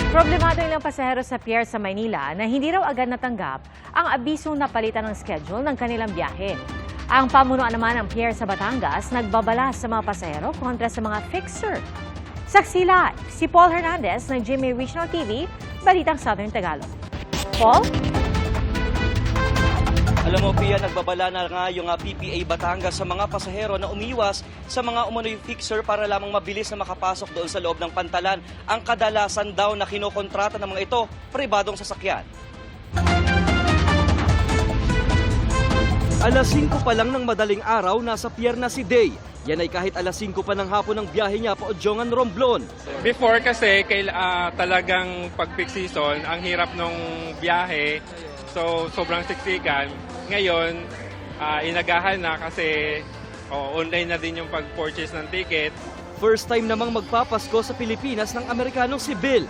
Problemado ilang pasahero sa pier sa Maynila na hindi raw agad natanggap ang abisong napalitan ng schedule ng kanilang biyahe. Ang pamunuan naman ng pier sa Batangas nagbabala sa mga pasahero kontra sa mga fixer. Saksi live, si Paul Hernandez ng GMA Regional TV, Balitang Southern Tagalog. Paul? Alam mo, Pia, nagbabala na nga yung PPA Batangas sa mga pasahero na umiwas sa mga umano'y fixer para lamang mabilis na makapasok doon sa loob ng pantalan. Ang kadalasan daw na kinokontrata ng mga ito, pribadong sasakyan. Alas 5 pa lang ng madaling araw, nasa pier na si Day. Yan ay kahit alas 5 pa ng hapon ng biyahe niya pa Odjongan, Romblon. Before kasi talagang pag peak season, ang hirap nung biyahe. So sobrang siksikan. Ngayon, inagahan na kasi online na din yung pag-purchase ng ticket. First time namang magpapasko sa Pilipinas ng Amerikanong si Bill.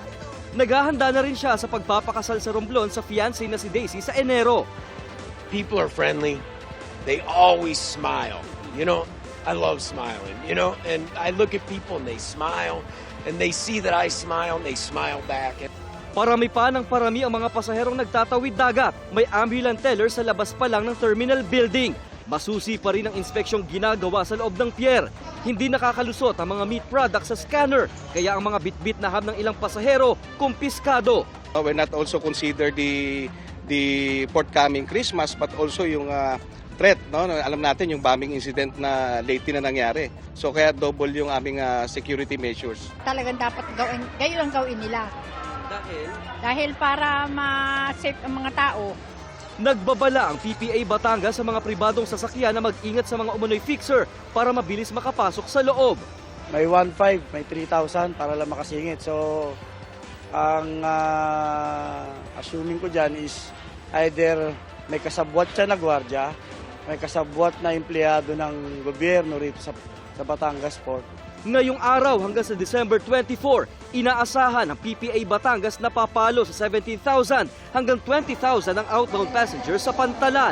Naghahanda na rin siya sa pagpapakasal sa Romblon sa fiancé na si Daisy sa Enero. People are friendly. They always smile. You know, I love smiling, you know, and I look at people and they smile and they see that I smile and they smile back. Parami pa ng parami ang mga pasaherong nagtatawid dagat. May ambulance teller sa labas pa lang ng terminal building. Masusi pa rin ang inspeksyong ginagawa sa loob ng pier. Hindi nakakalusot ang mga meat products sa scanner, kaya ang mga bitbit na ham ng ilang pasahero kumpiskado. We not also consider the forthcoming Christmas but also yung threat, no? Alam natin yung bombing incident na lately na nangyari. So kaya double yung aming security measures. Talagang dapat gawin, gayon ang gawin nila. Dahil para ma-safe ang mga tao. Nagbabala ang PPA Batangas sa mga pribadong sasakyan na mag-ingat sa mga umano'y fixer para mabilis makapasok sa loob. May 1.5, may 3,000 para lang makasingit. So, ang assuming ko dyan is either may kasabwat siya na gwardiya, may kasabwat na empleyado ng gobyerno rito sa Batangas Port. Ngayong araw hanggang sa December 24, inaasahan ng PPA Batangas na papalo sa 17,000 hanggang 20,000 ang outbound passengers sa pantalan.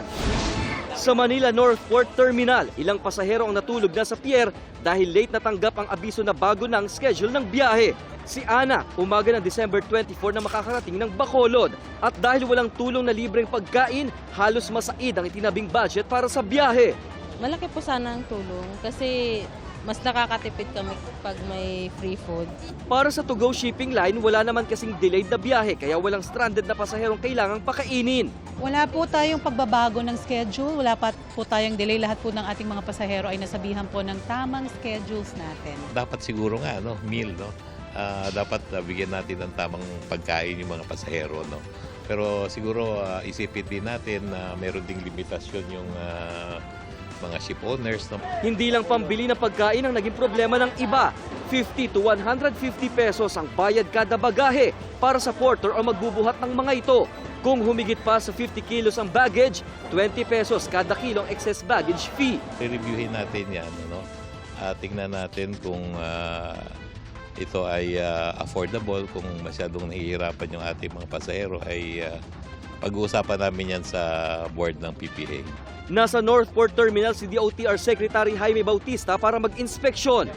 Sa Manila North Port Terminal, ilang pasahero ang natulog na sa pier dahil late natanggap ang abiso na bago ng schedule ng biyahe. Si Ana, umaga ng December 24 na makakarating ng Bacolod. At dahil walang tulong na libreng pagkain, halos masaid ang itinabing budget para sa biyahe. Malaki po sana ang tulong kasi mas nakakatipid kami pag may free food. Para sa To Go Shipping Line, wala naman kasing delayed na biyahe kaya walang stranded na pasaherong kailangang pakainin. Wala po tayong pagbabago ng schedule, wala pa po tayong delay. Lahat po ng ating mga pasahero ay nasabihan po ng tamang schedules natin. Dapat siguro nga, meal, no? Dapat bigyan natin ng tamang pagkain yung mga pasahero, no? Pero siguro isipin din natin na meron ding limitasyon yung mga ship owners. No? Hindi lang pambili ng pagkain ang naging problema ng iba. 50 to 150 pesos ang bayad kada bagahe para sa porter o magbubuhat ng mga ito. Kung humigit pa sa 50 kilos ang baggage, 20 pesos kada kilong excess baggage fee. I-reviewin natin yan. No? Tingnan natin kung ito ay affordable, kung masyadong nahihirapan yung ating mga pasahero, ay pag-uusapan namin yan sa board ng PPA. Nasa North Port Terminal si DOTR Secretary Jaime Bautista para mag-inspeksyon.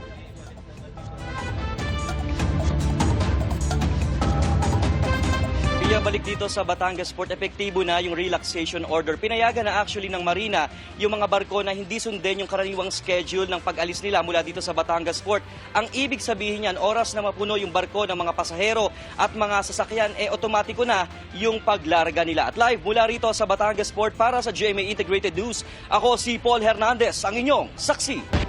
Balik dito sa Batangas Port, epektibo na yung relaxation order. Pinayagan na actually ng Marina yung mga barko na hindi sundin yung karaniwang schedule ng pag-alis nila mula dito sa Batangas Port. Ang ibig sabihin niyan, oras na mapuno yung barko ng mga pasahero at mga sasakyan, otomatiko na yung paglarga nila. At live mula rito sa Batangas Port para sa GMA Integrated News, ako si Paul Hernandez, ang inyong saksi.